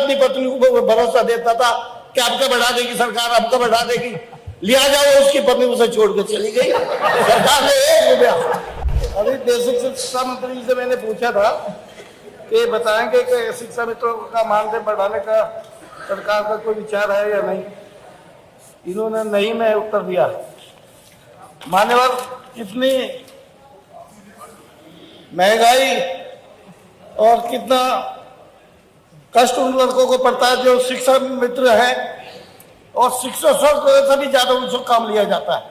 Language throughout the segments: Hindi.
अपनी पत्नी को भरोसा देता था कि आपका बढ़ा देगी सरकार, आपका बढ़ा देगी, लिहाजा वो उसकी पत्नी उसे छोड़ के चली गई। सरकार ने 1 रुपया। अभी बेसिक शिक्षा मंत्री जी से मैंने पूछा था कि बताएंगे कि शिक्षा मित्रों का मानदेय बढ़ाने का सरकार का कोई विचार है या नहीं। इन्होंने नहीं में उत्तर दिया। मान्यवर, कितनी महंगाई और कितना कष्ट उन लड़कों को पड़ता है जो शिक्षा मित्र है, और शिक्षक से भी ज्यादा उनसे काम लिया जाता है।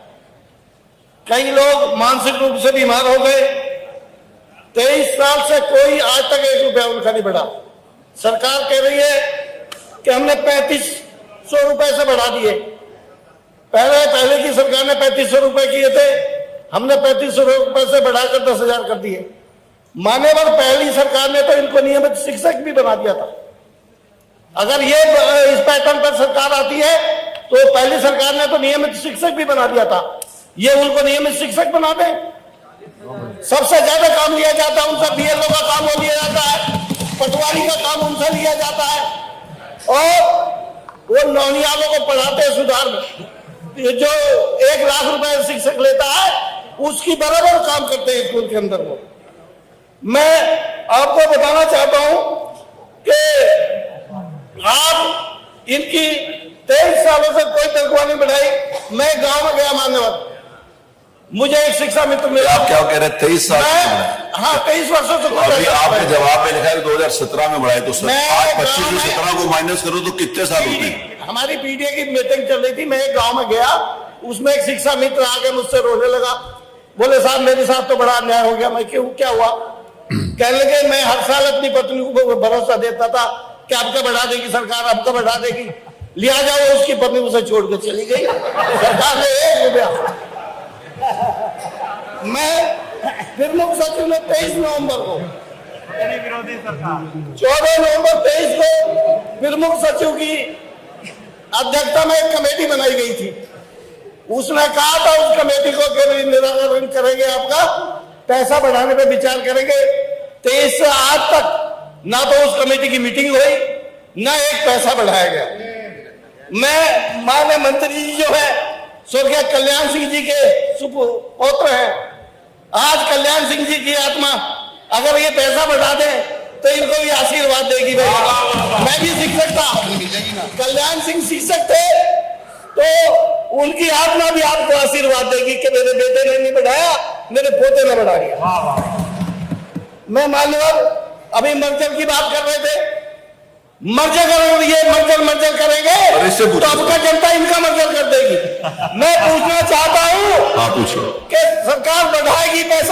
कई लोग मानसिक रूप से बीमार हो गए। 23 साल से कोई आज तक 1 रुपया उनका नहीं बढ़ा। सरकार कह रही है कि हमने 3500 रुपए से बढ़ा दिए। पहले की सरकार ने 3500 रुपए किए थे, हमने 3500 रुपए से बढ़ाकर 10,000 कर दिए। मान्यवर, पहली सरकार ने तो इनको नियमित शिक्षक भी बना दिया था। अगर ये इस पैटर्न पर सरकार आती है तो पहली सरकार ने तो नियमित शिक्षक भी बना दिया था, ये उनको नियमित शिक्षक बना दे। सबसे ज्यादा काम लिया जाता है उनसे, बीएलओ का काम वो लिया जाता है, पटवारी का काम उनसे लिया जाता है, और वो नौनियालों को पढ़ाते हैं सुधार में। जो 1 लाख रुपए शिक्षक लेता है उसकी बराबर काम करते हैं स्कूल के अंदर। वो मैं आपको बताना चाहता हूं कि आप इनकी 23 सालों से कोई तनख्वाह नहीं बढ़ाई। मैं गांव में गया मान्यवर, मुझे एक शिक्षा मित्र मिला। आप क्या कह रहे हैं 23 साल? हाँ, 23 वर्षों से। अभी आपने जवाब में लिखा है 2017 में बढ़ाए, तो आज 25 से 17 को माइनस करो तो कितने साल होते हैं? हमारी पीटीए की मीटिंग चल रही थी, मैं एक गांव में गया, उसमें एक शिक्षा मित्र आके मुझसे रोने लगा। बोले साहब मेरे साथ तो बड़ा अन्याय हो गया। मैं क्यों, क्या हुआ? कहने लगे मैं हर साल अपनी पत्नी को भरोसा देता था कि आपका बढ़ा देगी सरकार, आपका बढ़ा देगी, लिहाजा वो उसकी पत्नी उसे छोड़ के चली गई। सरकार ने 1 रुपया। मैं प्रमुख सचिव ने 23 नवंबर को, विरोधी सरकार 14 नवंबर 23 को प्रमुख सचिव की अध्यक्षता में एक कमेटी बनाई गई थी। उसने कहा था उस कमेटी को कि निराकरण करेंगे, आपका पैसा बढ़ाने पे विचार करेंगे। 23 से आज तक ना तो उस कमेटी की मीटिंग हुई, ना एक पैसा बढ़ाया गया। मैं माननीय मंत्री जी जो है स्वर्गीय कल्याण सिंह जी के सुपुत्र हैं, आज कल्याण सिंह जी की आत्मा अगर ये पैसा बढ़ा दे तो इनको भी आशीर्वाद देगी। भाई मैं भी शिक्षक था, कल्याण सिंह शिक्षक थे, तो उनकी आत्मा भी आपको आशीर्वाद देगी कि मेरे बेटे ने नहीं बढ़ाया, मेरे पोते ने बढ़ा दिया। मैं मान्यवर, अभी मर्जर की बात कर रहे थे, मर्जर ये मर्जर करेंगे तो आपका जनता इनका मर्जर कर देगी। मैं पूछना चाहता हूँ कि सरकार बढ़ाएगी पैसा